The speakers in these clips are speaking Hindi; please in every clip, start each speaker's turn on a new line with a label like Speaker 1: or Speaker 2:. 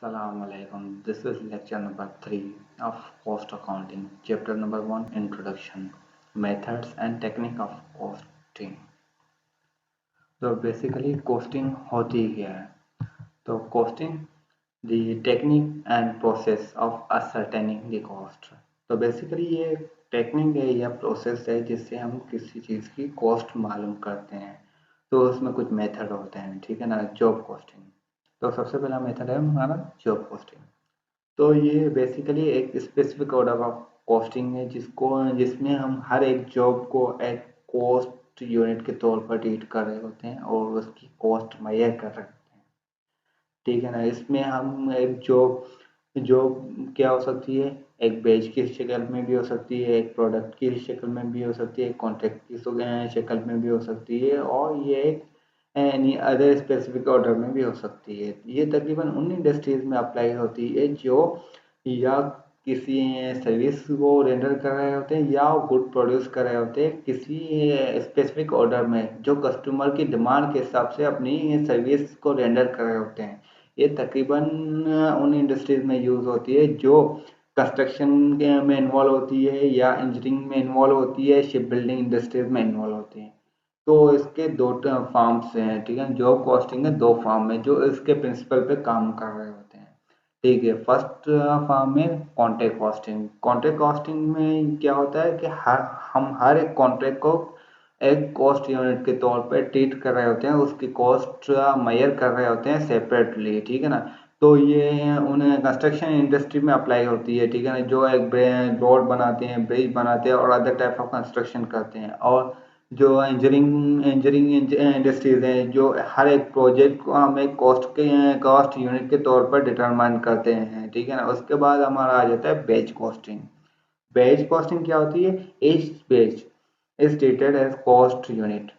Speaker 1: Assalamualaikum. This is lecture number 3 of cost accounting, chapter number 1, introduction, methods and technique of costing. तो बेसिकली कॉस्टिंग होती क्या है? तो costing the technique and process of ascertaining the cost. तो बेसिकली ये टेक्निक है या प्रोसेस है जिससे हम किसी चीज़ की कॉस्ट मालूम करते हैं। तो उसमें कुछ मेथड होते हैं, ठीक है ना। जॉब कॉस्टिंग, तो सबसे पहला मेथड है हमारा जॉब कॉस्टिंग। तो ये बेसिकली एक स्पेसिफिक ऑर्डर ऑफ कॉस्टिंग है जिसमें हम हर एक जॉब को एक कॉस्ट यूनिट के तौर पर ट्रीट कर रहे होते हैं और उसकी कॉस्ट मुहैया कर रहे होते हैं, ठीक है ना। इसमें हम एक जॉब जॉब क्या हो सकती है, एक बैच की शक्ल में भी हो सकती है, एक प्रोडक्ट की शक्ल में भी हो सकती है, एक कॉन्ट्रैक्ट की शक्ल में भी हो सकती है, और ये एक एनी अदर स्पेसिफिक ऑर्डर में भी हो सकती है। ये तकरीबन उन इंडस्ट्रीज में अप्लाई होती है जो या किसी सर्विस को रेंडर कर रहे होते हैं या गुड प्रोड्यूस कर रहे होते हैं किसी स्पेसिफिक ऑर्डर में, जो कस्टमर की डिमांड के हिसाब से अपनी सर्विस को रेंडर कर रहे होते हैं। ये तकरीबन उन इंडस्ट्रीज में यूज़ होती है जो कंस्ट्रक्शन में इन्वॉल्व होती है या इंजीनियरिंग में इन्वॉल्व होती है, शिप बिल्डिंग इंडस्ट्रीज में इन्वॉल्व होती है। तो इसके दो फार्म्स हैं, ठीक है। जॉब कॉस्टिंग है, दो फार्म है जो इसके प्रिंसिपल पे काम कर रहे होते हैं, ठीक है। फर्स्ट फार्म में कॉन्ट्रैक्ट कॉस्टिंग। कॉन्ट्रैक्ट कॉस्टिंग में क्या होता है कि हम हर एक कॉन्ट्रैक्ट को एक कॉस्ट यूनिट के तौर पे ट्रीट कर रहे होते हैं, उसकी कॉस्ट मेजर कर रहे होते हैं सेपरेटली, ठीक है ना। तो ये उन्हें कंस्ट्रक्शन इंडस्ट्री में अप्लाई होती है, ठीक है ना। जो एक रोड बनाते हैं, ब्रिज बनाते हैं और अदर टाइप ऑफ कंस्ट्रक्शन करते हैं। और जो इंजीनियरिंग इंडस्ट्रीज हैं जो हर एक प्रोजेक्ट को हम एक कॉस्ट यूनिट के तौर पर डिटरमाइन करते हैं, ठीक है ना। उसके बाद हमारा आ जाता है बैच कॉस्टिंग। बैच कॉस्टिंग क्या होती है? Each batch is treated as cost unit.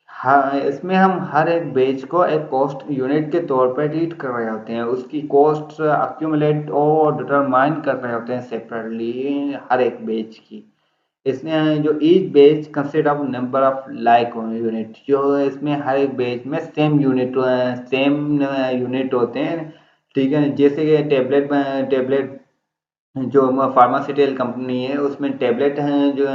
Speaker 1: हाँ, इसमें हम हर एक बैच को एक कॉस्ट यूनिट के तौर पर ट्रीट कर रहे होते हैं, उसकी कॉस्ट अक्यूमुलेट और डिटरमाइन कर रहे होते हैं सेपरेटली हर एक बैच की। इसमें जो each batch consist of number of like unit, जो इसमें हर एक बैच में सेम यूनिट होते हैं, ठीक है। जैसे कि टेबलेट जो फार्मास्यूटिकल कंपनी है उसमें टेबलेट हैं जो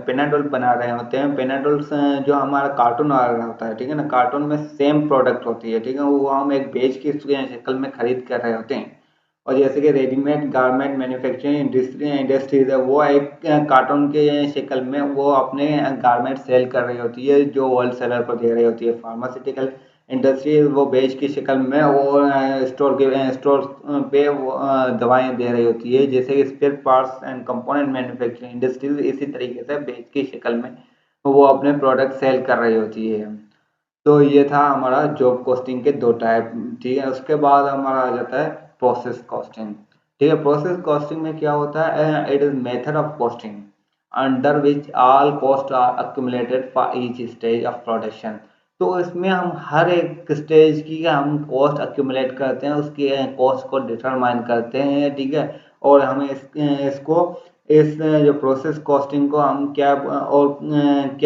Speaker 1: पेनाडोल बना रहे होते हैं। पेनाडोल्स जो हमारा कार्टून आ रहा होता है, ठीक है ना। कार्टून में सेम प्रोडक्ट होती है, ठीक है। वो हम एक बेच की शक्ल में खरीद कर रहे होते हैं। और जैसे कि रेडीमेड गारमेंट मैन्युफैक्चरिंग इंडस्ट्रीज है, वो एक कार्टून के शक्ल में वो अपने गारमेंट सेल कर रही होती है जो होल सेलर को दे रही होती है। फार्मास्यूटिकल इंडस्ट्री वो बेच की शक्ल में वो स्टोर पे वो दवाएं दे रही होती है। जैसे spare parts and component manufacturing industries इसी तरीके से बेच की शक्ल में वो अपने प्रोडक्ट सेल कर रही होती है। तो ये था हमारा जॉब कॉस्टिंग के दो टाइप, ठीक है। उसके बाद हमारा आ जाता है प्रोसेस कॉस्टिंग, ठीक है। प्रोसेस कॉस्टिंग में क्या होता है? It is method of costing under which all cost are accumulated for each stage of production. तो इसमें हम हर एक स्टेज की हम कॉस्ट अक्यूमुलेट करते हैं, उसकी कॉस्ट को डिटरमाइन करते हैं, ठीक है। और हमें इसको इस जो प्रोसेस कॉस्टिंग को हम क्या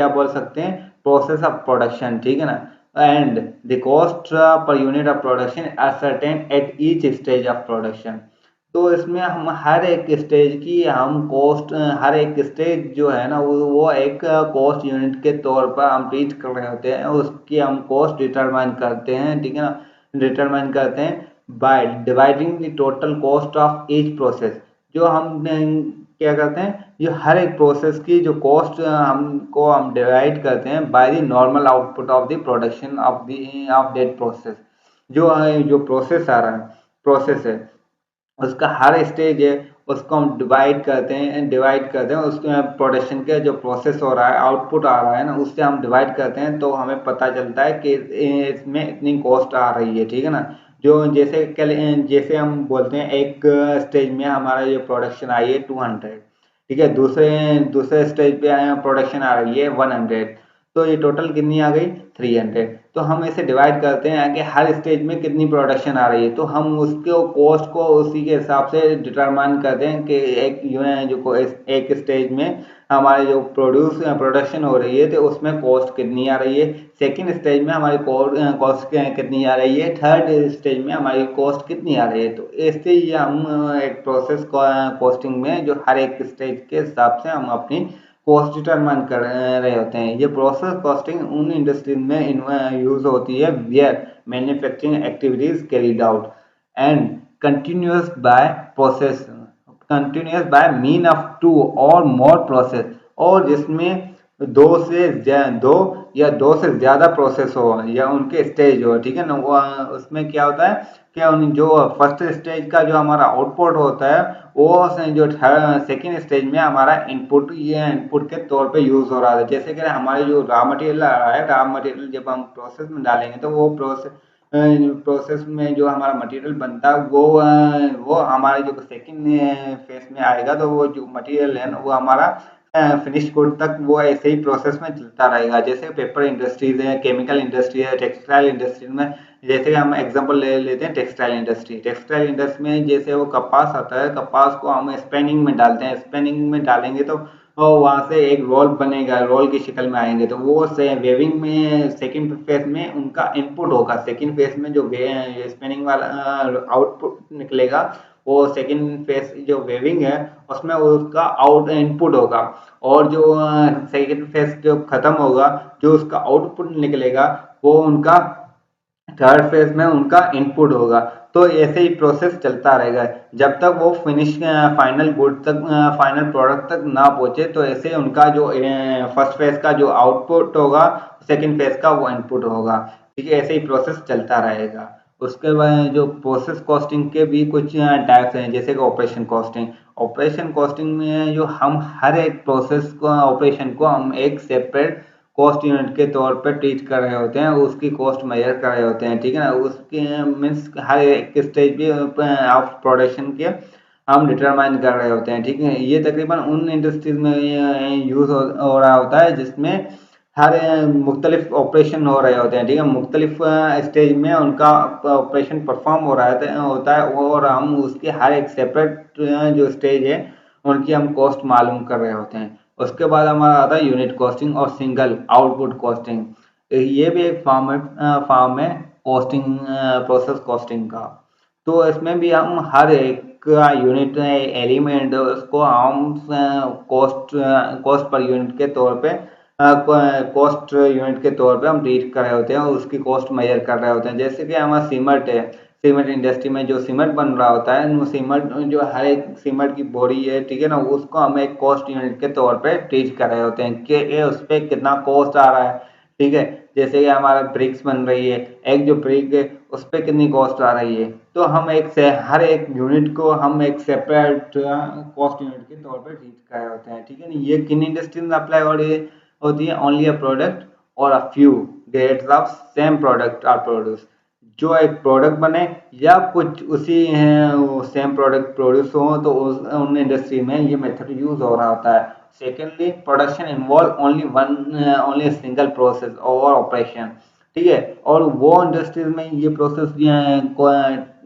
Speaker 1: बोल सकते हैं? प्रोसेस ऑफ प्रोडक्शन, ठीक है ना। And the cost per unit of production are certain at each stage of production. तो इसमें हम हर एक स्टेज की हम कॉस्ट, हर एक स्टेज जो है ना वो एक कॉस्ट यूनिट के तौर पर हम ट्रीट कर रहे होते हैं, उसकी हम कॉस्ट डिटरमाइन करते हैं, ठीक है ना। डिटरमाइन करते हैं by dividing the total cost of each process. जो हम क्या करते हैं, जो हर एक प्रोसेस की जो कॉस्ट हम डिवाइड करते हैं by the normal output of the production of that process. जो प्रोसेस है उसका हर स्टेज है, उसको हम डिवाइड करते हैं उसके प्रोडक्शन के जो प्रोसेस हो रहा है, आउटपुट आ रहा है ना, उससे हम डिवाइड करते हैं तो हमें पता चलता है कि इसमें इतनी कॉस्ट आ रही है, ठीक है ना। जो जैसे हम बोलते हैं एक स्टेज में हमारा जो प्रोडक्शन आई है 200, ठीक है। दूसरे दूसरे स्टेज पे प्रोडक्शन आ रही है 100। तो ये टोटल कितनी आ गई? 300। तो हम इसे डिवाइड करते हैं कि हर स्टेज में कितनी प्रोडक्शन आ रही है, तो हम उसके कॉस्ट को उसी के हिसाब से डिटरमाइन करते हैं कि एक स्टेज में हमारे जो प्रोडक्शन हो रही है तो उसमें कॉस्ट कितनी आ रही है, सेकंड स्टेज में हमारी कॉस्ट कितनी आ रही है, थर्ड स्टेज में हमारी कॉस्ट कितनी आ रही है। तो ऐसे ही हम एक प्रोसेस कॉस्टिंग में जो हर एक स्टेज के हिसाब से हम अपनी कॉस्ट डिटरमाइन कर रहे होते हैं। ये प्रोसेस कॉस्टिंग उन इंडस्ट्रीज में यूज होती है where manufacturing activities carried out and continuous by process continuous by mean of two or more process, और जिसमें दो या दो से ज्यादा प्रोसेस हो या उनके स्टेज हो, ठीक है ना। वो उसमें क्या होता है कि उन जो फर्स्ट स्टेज का जो हमारा आउटपुट होता है वो जो सेकेंड स्टेज में हमारा इनपुट ये इनपुट के तौर पे यूज हो रहा है। जैसे कि हमारे जो रॉ मटेरियल आ रहा है, रॉ मटेरियल जब हम प्रोसेस में डालेंगे तो वो प्रोसेस में जो हमारा मटेरियल बनता है वो हमारे जो सेकंड फेज में आएगा तो वो जो मटेरियल है ना वो हमारा फिनिश गुड तक वो ऐसे ही प्रोसेस में चलता रहेगा। जैसे पेपर इंडस्ट्रीज है, केमिकल इंडस्ट्री है, टेक्सटाइल इंडस्ट्री में, जैसे हम एग्जांपल ले लेते हैं टेक्सटाइल इंडस्ट्री। टेक्सटाइल इंडस्ट्री में जैसे वो कपास आता है, कपास को हम स्पिनिंग में डालते हैं, स्पिनिंग में डालेंगे तो वहां से एक रोल बनेगा, रोल की शक्ल में आएंगे तो वो से वेविंग में सेकंड फेज में उनका इनपुट होगा। सेकंड फेज में जो स्पिनिंग वाला आउटपुट निकलेगा वो सेकंड फेज जो वेविंग है उसमें उसका आउट इनपुट होगा, और जो सेकंड फेज जो खत्म होगा जो उसका आउटपुट निकलेगा वो उनका थर्ड फेज में उनका इनपुट होगा। तो ऐसे ही प्रोसेस चलता रहेगा जब तक वो फिनिश फाइनल गुड तक फाइनल प्रोडक्ट तक ना पहुंचे। तो ऐसे उनका जो फर्स्ट फेज का जो आउटपुट होगा सेकंड फेज का वो इनपुट होगा, ठीक है। ऐसे ही प्रोसेस चलता रहेगा। उसके बाद जो प्रोसेस कॉस्टिंग के भी कुछ टाइप्स हैं, जैसे कि ऑपरेशन कॉस्टिंग। ऑपरेशन कॉस्टिंग में जो हम हर एक प्रोसेस को ऑपरेशन को हम एक सेपरेट कॉस्ट यूनिट के तौर पर ट्रीट कर रहे होते हैं, उसकी कॉस्ट मेजर कर रहे होते हैं, ठीक है ना। उसके मीन्स हर एक स्टेज पे ऑफ प्रोडक्शन के हम डिटरमाइन कर रहे होते हैं, ठीक है। ये तकरीबन उन इंडस्ट्रीज में यूज हो रहा होता है जिसमें हर मुख्तलिफ ऑपरेशन हो रहे होते हैं, ठीक है। मुख्तलिफ स्टेज में उनका ऑपरेशन परफॉर्म हो रहा होता है और हम उसके हर एक सेपरेट जो स्टेज है उनकी हम कॉस्ट मालूम कर रहे होते हैं। उसके बाद हमारा आता है यूनिट कॉस्टिंग और सिंगल आउटपुट कॉस्टिंग। ये भी एक फॉर्म है कॉस्टिंग प्रोसेस कॉस्टिंग का। तो इसमें भी हम हर एक का यूनिट एलिमेंट उसको हम कॉस्ट कॉस्ट पर यूनिट के तौर पे कॉस्ट यूनिट के तौर पे हम ट्रीट कर रहे होते हैं, उसकी कॉस्ट मेजर कर रहे होते हैं। जैसे कि हमारा सीमेंट है, सीमेंट इंडस्ट्री में जो सीमेंट बन रहा होता है वो सीमेंट जो हर एक सीमेंट की बॉडी है, ठीक है ना, उसको हम एक कॉस्ट यूनिट के तौर पे ट्रीट कर रहे होते हैं कि ये उस पर कितना कॉस्ट आ रहा है, ठीक है। जैसे कि हमारा ब्रिक्स बन रही है, एक जो ब्रिक है उस पर कितनी कॉस्ट आ रही है, तो हम एक से हर एक यूनिट को हम एक सेपरेट कॉस्ट यूनिट के तौर पे ट्रीट कर रहे होते हैं, ठीक है ना। ये किन इंडस्ट्री में अप्लाई होती है, only a product or a few grades of same product are produce. जो एक प्रोडक्ट बने या कुछ उसी सेम प्रोडक्ट प्रोड्यूस हो तो उन इंडस्ट्री में ये मेथड यूज हो रहा होता है। Secondly production involve only single process और ऑपरेशन, ठीक है। और वो इंडस्ट्रीज में ये प्रोसेस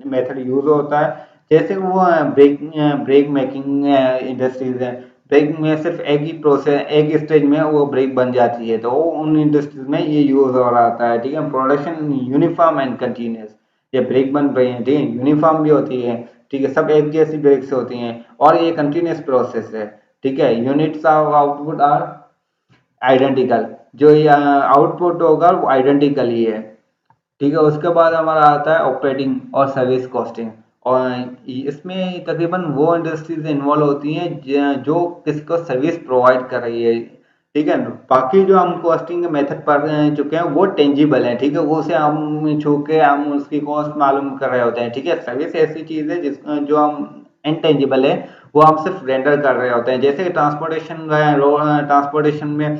Speaker 1: मेथड यूज होता है, जैसे वो ब्रेक मेकिंग इंडस्ट्रीज है। ब्रेक में सिर्फ एक ही प्रोसेस एक स्टेज में वो ब्रेक बन जाती है, तो उन इंडस्ट्रीज में ये यूज हो रहा होता है, ठीक है। प्रोडक्शन यूनिफॉर्म एंड कंटिन्यूस, ये ब्रेक बन रही है, ठीक है, यूनिफॉर्म भी होती है, ठीक है, सब एक जैसी ब्रेक्स होती हैं और ये कंटिन्यूस प्रोसेस है, ठीक है। Units of output are identical, जो ये आउटपुट होगा वो आइडेंटिकल ही है, ठीक है। उसके बाद हमारा आता है ऑपरेटिंग और सर्विस कॉस्टिंग, और इसमें तकरीबन वो इंडस्ट्रीज इन्वॉल्व होती हैं जो किसको सर्विस प्रोवाइड कर रही है, ठीक है। बाकी जो हम कॉस्टिंग के मेथड पढ़ चुके हैं वो टेंजिबल है, ठीक है, वो से हम छू के हम उसकी कॉस्ट मालूम कर रहे होते हैं, ठीक है। सर्विस ऐसी चीज है जिस जो हम इनटेंजिबल है, वो हम सिर्फ रेंडर कर रहे होते हैं। जैसे ट्रांसपोर्टेशन ट्रांसपोर्टेशन में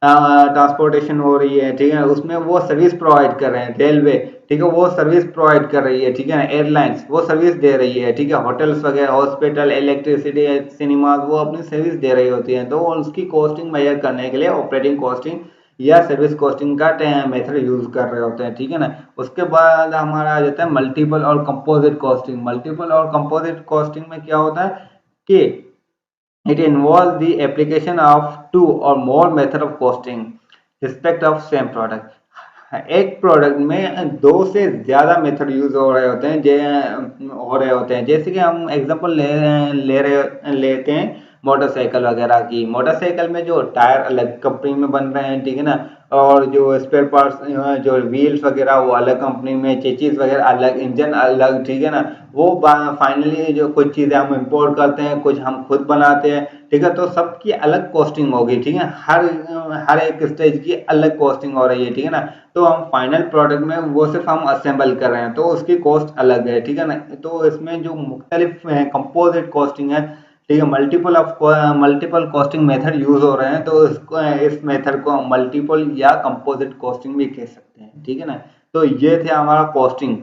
Speaker 1: ट्रांसपोर्टेशन हो रही है, ठीक है, उसमें वो सर्विस प्रोवाइड कर रहे हैं, रेलवे, ठीक है, वो सर्विस प्रोवाइड कर रही है, ठीक है, एयरलाइंस वो सर्विस दे रही है, ठीक है, होटल्स वगैरह, हॉस्पिटल, इलेक्ट्रिसिटी, सिनेमाज वो अपनी सर्विस दे रही होती हैं। तो उसकी कॉस्टिंग मेजर करने के लिए ऑपरेटिंग कॉस्टिंग या सर्विस कॉस्टिंग का मेथड यूज कर रहे होते हैं, ठीक है ना। उसके बाद हमारा आ जाता है मल्टीपल और कंपोजिट कॉस्टिंग। मल्टीपल और कंपोजिट कॉस्टिंग में क्या होता है कि It involves the application of two or more method of costing respect of same product. एक प्रोडक्ट में दो से ज्यादा मेथड यूज हो रहे होते हैं जैसे कि हम एग्जांपल लेते हैं मोटरसाइकिल वगैरह की। मोटरसाइकिल में जो टायर अलग कंपनी में बन रहे हैं, ठीक है ना, और जो स्पेयर पार्ट्स जो व्हील्स वगैरह वो अलग कंपनी में, चेचिस वगैरह अलग, इंजन अलग, ठीक है ना। वो फाइनली जो कुछ चीजें हम इंपोर्ट करते हैं, कुछ हम खुद बनाते हैं, ठीक है, तो सबकी अलग कॉस्टिंग होगी, ठीक है। हर एक स्टेज की अलग कॉस्टिंग हो रही है, ठीक है ना। तो हम फाइनल प्रोडक्ट में वो सिर्फ हम असेंबल कर रहे हैं तो उसकी कॉस्ट अलग है, ठीक है ना। तो इसमें जो मुख्तलिफ कंपोजिट कॉस्टिंग है, ठीक है, मल्टीपल कॉस्टिंग मेथड यूज हो रहे हैं, तो इस मेथड को मल्टीपल या कंपोजिट कॉस्टिंग भी कह सकते हैं, ठीक है ना। तो ये थे हमारा कॉस्टिंग,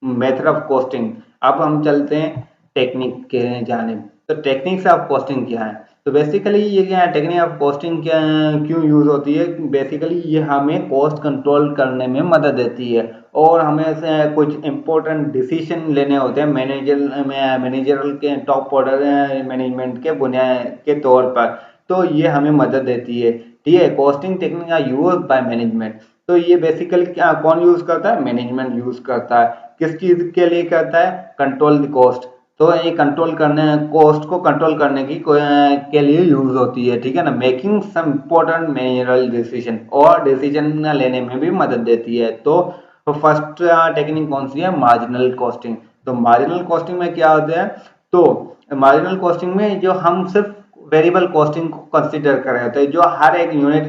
Speaker 1: मेथड ऑफ कॉस्टिंग। अब हम चलते हैं टेक्निक के जानिब। तो टेक्निक्स ऑफ कॉस्टिंग क्या है? तो बेसिकली ये क्या है, टेक्निक ऑफ कॉस्टिंग क्या क्यों यूज होती है? बेसिकली ये हमें कॉस्ट कंट्रोल करने में मदद देती है और हमें से कुछ इंपॉर्टेंट डिसीजन लेने होते हैं मैनेजरल के टॉप ऑर्डर मैनेजमेंट के बुनियाद के तौर पर। तो ये हमें मदद देती है, ठीक है। Costing technique are use by management. तो ये बेसिकली क्या कौन यूज करता है? मैनेजमेंट यूज करता है। किस चीज के लिए करता है? Control the cost. तो ये कंट्रोल करने, कॉस्ट को कंट्रोल करने की के लिए यूज होती है, ठीक है ना। Making some important managerial decision, और डिसीजन लेने में भी मदद देती है। तो फर्स्ट टेक्निक कौन सी है? Marginal costing. तो मार्जिनल कॉस्टिंग में क्या होता है? तो मार्जिनल कॉस्टिंग में जो हम सिर्फ वेरिएबल कॉस्टिंग को कंसीडर कर रहे होते हैं, जो हर एक यूनिट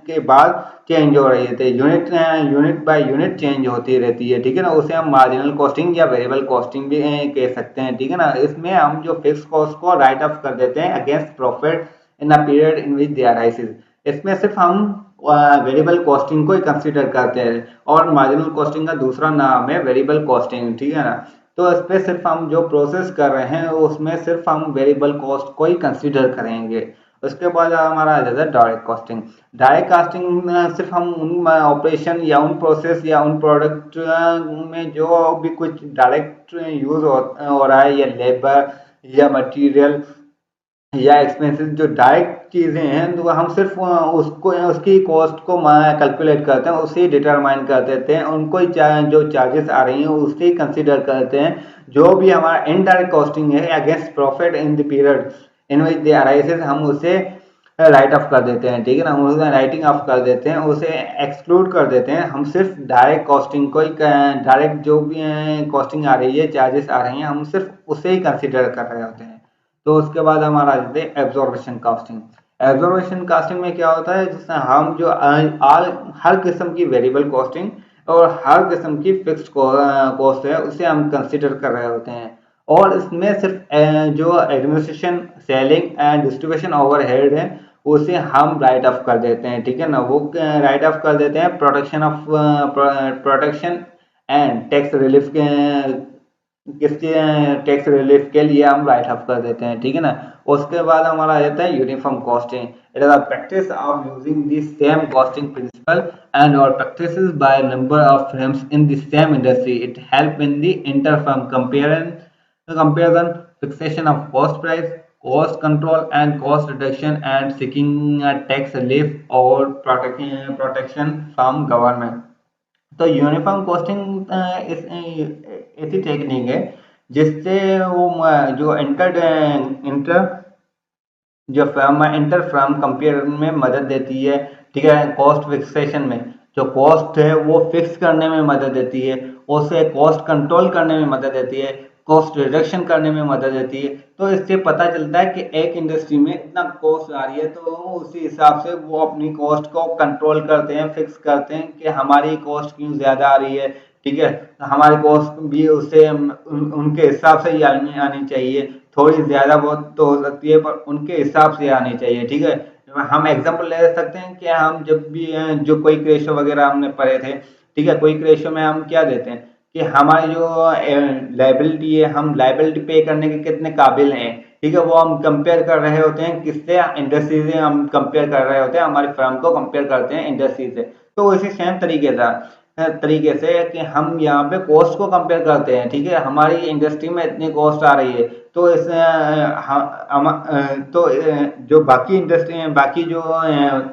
Speaker 1: के बाद चेंज हो रही है, यूनिट बाय यूनिट चेंज होती रहती है, ठीक है ना। उसे हम मार्जिनल कॉस्टिंग या वेरिएबल कॉस्टिंग भी कह सकते हैं, ठीक है ना। इसमें हम जो फिक्स कॉस्ट को राइट ऑफ कर देते हैं against profit in a period in which they arises. इसमें सिर्फ हम वेरिएबल कॉस्टिंग को ही कंसीडर करते हैं, और मार्जिनल कॉस्टिंग का दूसरा नाम है वेरिएबल कॉस्टिंग, ठीक है ना। तो इस पे सिर्फ हम जो प्रोसेस कर रहे हैं उसमें सिर्फ हम वेरिएबल कॉस्ट को ही कंसीडर करेंगे। उसके बाद हमारा आ जाता है डायरेक्ट कॉस्टिंग। डायरेक्ट कॉस्टिंग में सिर्फ हम उन ऑपरेशन या उन प्रोसेस या उन प्रोडक्ट में जो भी कुछ डायरेक्ट यूज हो रहा है, या लेबर या मटेरियल या एक्सपेंसेस, जो डायरेक्ट चीजें हैं, तो हम सिर्फ उसको उसकी कॉस्ट को कैलकुलेट करते हैं, उसे डिटरमाइन कर देते हैं, उनको ही जो चार्जेस आ रही हैं उसे ही कंसीडर करते हैं। जो भी हमारा इनडायरेक्ट कॉस्टिंग है against profit in the period in which they arises, हम उसे राइट ऑफ कर देते हैं, ठीक है ना। हम उसे राइटिंग ऑफ कर देते हैं, उसे एक्सक्लूड कर देते हैं। हम सिर्फ डायरेक्ट कॉस्टिंग को ही, डायरेक्ट जो भी कॉस्टिंग आ रही है, चार्जेस आ रही हैं, हम सिर्फ उसे ही कंसीडर कर रहे होते हैं। तो उसके बाद हमारा आ जाते हैं एब्जॉर्बेशन कास्टिंग। एब्जॉर्बेशन कास्टिंग में क्या होता है? जिससे हम जो हर किस्म की वेरिएबल कॉस्टिंग और हर किस्म की फिक्स्ड कॉस्ट है उसे हम कंसीडर कर रहे होते हैं। और इसमें सिर्फ जो administration, selling and distribution overhead है उसे हम राइट ऑफ कर देते हैं, ठीक है ना। वो राइट ऑफ कर देते हैं प्रोटेक्शन एंड टैक्स रिलीफ के, किसके टैक्स रिलीफ के लिए हम राइट ऑफ कर देते हैं, ठीक है ना। उसके बाद हमारा आ जाता है uniform costing. It is a practice of using the same costing principle and और practices by number of firms in the same industry. It help in the inter firm comparison, fixation of cost price, cost control and cost reduction, and seeking tax relief or protection from government। तो यूनिफॉर्म कॉस्टिंग ऐसी टेक्निक है जिससे वो जो इंटर जो फर्म है, इंटर फर्म कंपेयर में मदद देती है, ठीक है। कॉस्ट फिक्सेशन में जो कॉस्ट है वो फिक्स करने में मदद देती है, उसे कॉस्ट कंट्रोल करने में मदद देती है, कॉस्ट रिडक्शन करने में मदद देती है। तो इससे पता चलता है कि एक इंडस्ट्री में इतना कॉस्ट आ रही है, तो उसी हिसाब से वो अपनी कॉस्ट को कंट्रोल करते हैं, फिक्स करते हैं कि हमारी कॉस्ट क्यों ज्यादा आ रही है, ठीक है। हमारी कॉस्ट भी उससे उनके हिसाब से ही आनी चाहिए। थोड़ी ज्यादा बहुत तो हो सकती है पर उनके हिसाब से आनी चाहिए, ठीक है। हम एग्जांपल ले सकते हैं कि हम जब भी जो क्विक रेशियो वगैरह हमने पढ़े थे, ठीक है, क्विक रेशियो में हम क्या देते हैं कि हमारी जो लाइबिलिटी है, हम लाइबिलिटी पे करने के कितने काबिल हैं, ठीक है। वो हम कंपेयर कर रहे होते हैं किससे? इंडस्ट्री से हम कंपेयर कर रहे होते हैं, हमारी फर्म को कंपेयर करते हैं इंडस्ट्री से। तो इसी सेम तरीके से कि हम यहाँ पे कॉस्ट को कंपेयर करते हैं, ठीक है। हमारी इंडस्ट्री में इतनी कॉस्ट आ रही है तो इस तो जो बाकी इंडस्ट्री बाकी जो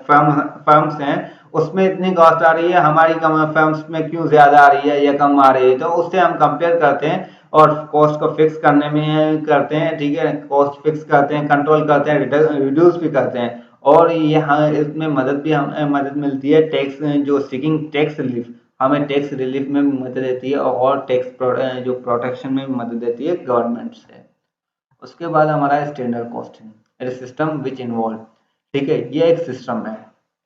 Speaker 1: फर्म्स हैं उसमें इतनी कॉस्ट आ रही है, हमारी फर्म्स में क्यों ज्यादा आ रही है या कम आ रही है, तो उससे हम कंपेयर करते हैं और कॉस्ट को फिक्स करने में करते हैं, ठीक है, कॉस्ट फिक्स करते हैं, कंट्रोल करते हैं, रिड्यूस भी करते हैं। और यहाँ इसमें मदद भी हम मदद मिलती है टैक्स, जो सीकिंग टैक्स रिलीफ, हमें टैक्स रिलीफ में मदद देती है और टैक्स जो प्रोटेक्शन में मदद देती है गवर्नमेंट से। उसके बाद हमारा है standard costing, it system which involve, ठीक है, ये एक सिस्टम है,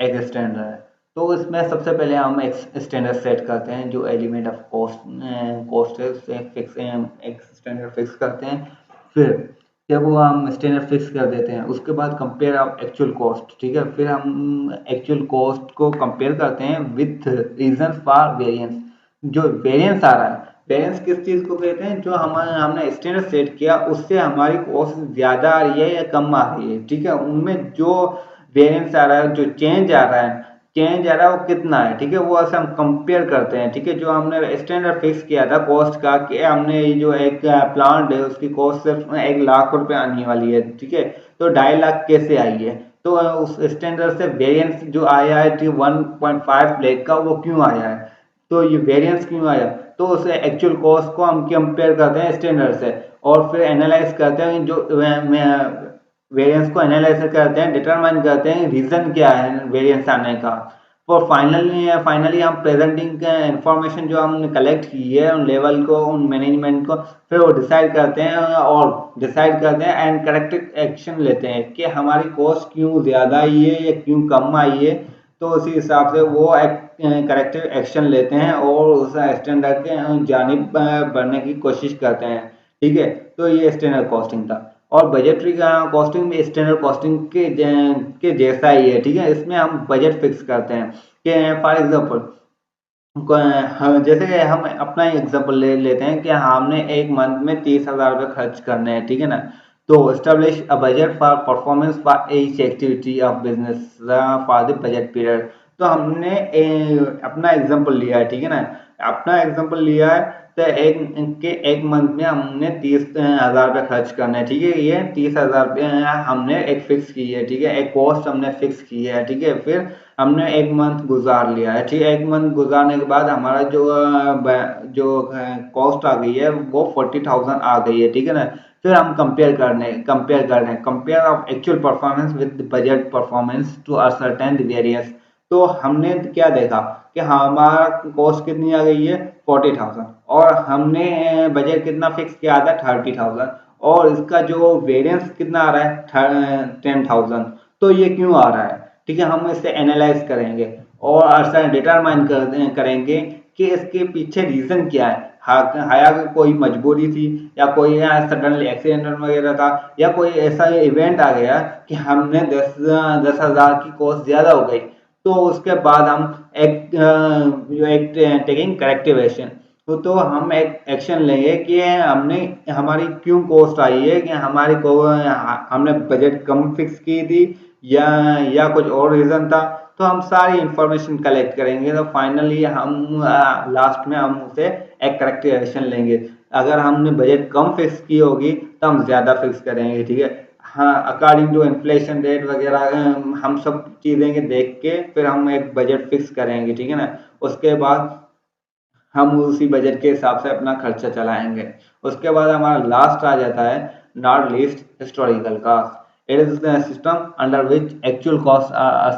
Speaker 1: एक स्टैंडर्ड है। तो इसमें सबसे पहले हम एक स्टैंडर्ड सेट करते हैं, जो एलिमेंट ऑफ कॉस्ट है उससे फिक्स एक स्टैंडर्ड फिक्स करते हैं। फिर जब वो हम स्टैंडर्ड फिक्स कर देते हैं उसके बाद कंपेयर ऑफ एक्चुअल कॉस्ट, ठीक है, फिर हम एक्चुअल कॉस्ट को कंपेयर करते हैं विथ रीजन फॉर वेरिएंस, जो वेरिएंस आ रहा है, वेरिएंस किस चीज को कहते हैं, जो हमने स्टैंडर्ड सेट किया उससे हमारी कॉस्ट ज्यादा आ रही है या कम आ रही है, ठीक है, उनमें जो वेरिएंस आ रहा है, जो चेंज आ रहा है, चेंज आ रहा है वो कितना है, ठीक है, वो ऐसे हम कंपेयर करते हैं, ठीक है। जो हमने स्टैंडर्ड फिक्स किया था कॉस्ट का कि हमने ये जो एक प्लांट है उसकी कॉस्ट सिर्फ 1 लाख रुपए आने वाली है, ठीक है, तो 2.5 लाख कैसे आई है, तो उस स्टैंडर्ड से वेरिएंस जो आया है 1.5 लाख का, वो क्यों आया है, तो ये वेरिएंस क्यों आया, तो उसे एक्चुअल कॉस्ट को हम कंपेयर करते हैं स्टैंडर्ड से और फिर एनालाइज करते हैं, जो वेरिएंस को एनालाइज करते हैं, डिटरमाइन करते हैं रीजन क्या है वेरिएंस आने का। और फाइनली हम प्रेजेंटिंग इंफॉर्मेशन जो हमने कलेक्ट की है उन लेवल को, उन मैनेजमेंट को, फिर वो डिसाइड करते हैं एंड करेक्टिव एक्शन लेते हैं कि हमारी कॉस्ट क्यों ज़्यादा आई है या क्यों कम आई है, तो उसी हिसाब से वो करेक्टिव एक्शन लेते हैं और उस स्टैंडर्ड के जानिब बढ़ने की कोशिश करते हैं, ठीक है। तो ये स्टैंडर्ड कॉस्टिंग था। और बजटरी कॉस्टिंग भी स्टैंडर्ड कॉस्टिंग के जैसा ही है, ठीक है, इसमें हम बजट फिक्स करते हैं कि फॉर एग्जांपल जैसे कि हम अपना एग्जांपल ले लेते हैं कि हमने एक मंथ में 30,000 रुपये खर्च करने हैं, ठीक है ना, तो establish a budget for performance for each activity of business for the budget period. तो हमने अपना एग्जांपल लिया है, ठीक है ना, अपना एग्जांपल लिया है, तो एक मंथ में हमने 30,000 रुपये खर्च करने हैं, ठीक है, ये 30,000 रुपये हमने एक फिक्स की है, ठीक है, एक कॉस्ट हमने फिक्स की है, ठीक है। फिर हमने एक मंथ गुजार लिया है, ठीक है, एक मंथ गुजारने के बाद हमारा जो कॉस्ट आ गई है वो 40,000 आ गई है, ठीक है ना। फिर हम compare of actual performance with budget performance to ascertain various. तो हमने क्या देखा कि हमारा कॉस्ट कितनी आ गई है 40,000 और हमने बजट कितना फिक्स किया था 30,000 और इसका जो वेरिएंस कितना आ रहा है 10,000। तो ये क्यों आ रहा है, ठीक है, हम इसे एनालाइज करेंगे और डिटरमाइन करेंगे कि इसके पीछे रीजन क्या है, हाया कोई मजबूरी थी या कोई सडनली एक्सीडेंट वगैरह था या कोई ऐसा इवेंट आ गया कि हमने 10,000 की कॉस्ट ज्यादा हो गई, तो उसके बाद हम एक टेकिंग करेक्टिव एक्शन, तो हम एक एक्शन लेंगे कि हमने हमारी क्यों कॉस्ट आई है, कि हमारी को हमने बजट कम फिक्स की थी या कुछ और रीजन था। तो हम सारी इंफॉर्मेशन कलेक्ट करेंगे, तो फाइनली हम लास्ट में हम उसे एक करेक्टिव एक्शन लेंगे। अगर हमने बजट कम फिक्स की होगी तो हम ज्यादा फिक्स करेंगे, ठीक है, हाँ, अकॉर्डिंग टू इन्फ्लेशन रेट वगैरह हम सब चीजें के देख के फिर हम एक बजट फिक्स करेंगे, ठीक है ना। उसके बाद हम उसी बजट के हिसाब से अपना खर्चा चलाएंगे। उसके बाद हमारा लास्ट आ जाता है not least historical cost. It is the system under which actual cost are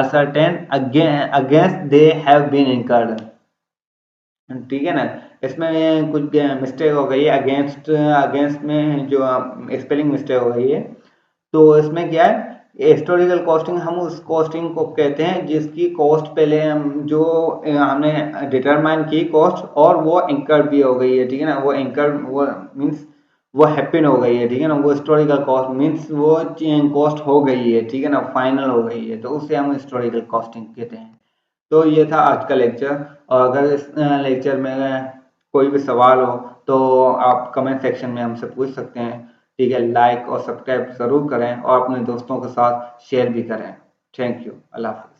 Speaker 1: certain against they have been incurred, ठीक है ना। इसमें कुछ मिस्टेक हो गई है, अगेंस्ट अगेंस्ट में जो स्पेलिंग मिस्टेक हो गई है। तो इसमें क्या है, हिस्टोरिकल कॉस्टिंग हम उस कॉस्टिंग को कहते हैं जिसकी कॉस्ट पहले जो हमने डिटरमाइन की कॉस्ट और वो इंकर्ड भी हो गई है, ठीक है ना, वो इंकर्ड वो मीन्स वो हैपन हो गई है, ठीक है ना, वो हिस्टोरिकल कॉस्ट मीन्स वो कॉस्ट हो गई है, ठीक है ना, फाइनल हो गई है, तो उसे हम हिस्टोरिकल कॉस्टिंग कहते हैं। तो ये था आज का लेक्चर, और अगर इस लेक्चर में कोई भी सवाल हो तो आप कमेंट सेक्शन में हमसे पूछ सकते हैं, ठीक है। लाइक और सब्सक्राइब ज़रूर करें और अपने दोस्तों के साथ शेयर भी करें। Thank you. अल्लाह हाफ़िज़।